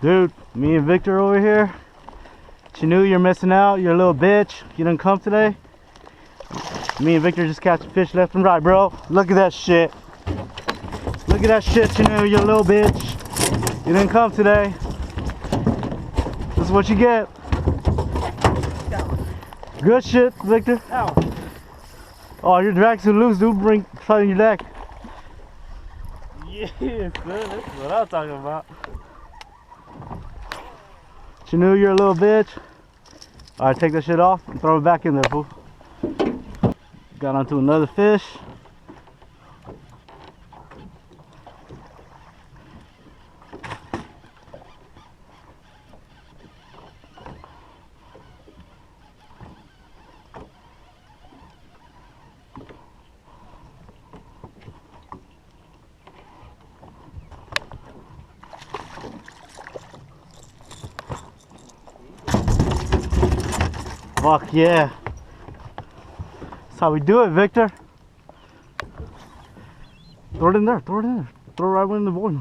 Dude, me and Victor over here. Chanu, you're missing out. You're a little bitch. You didn't come today. Me and Victor just catching fish left and right, bro. Look at that shit. Look at that shit, Chanu. You're a little bitch. You didn't come today. This is what you get. Good shit, Victor. Ow. Oh, your drag's too loose, dude. Bring try your deck. Yes, sir. That's what I'm talking about. Chanu, you're a little bitch. Alright, take that shit off and throw it back in there, fool. Got onto another fish. Fuck yeah. That's how we do it, Victor. Throw it in there, throw it in there. Throw it right in the board.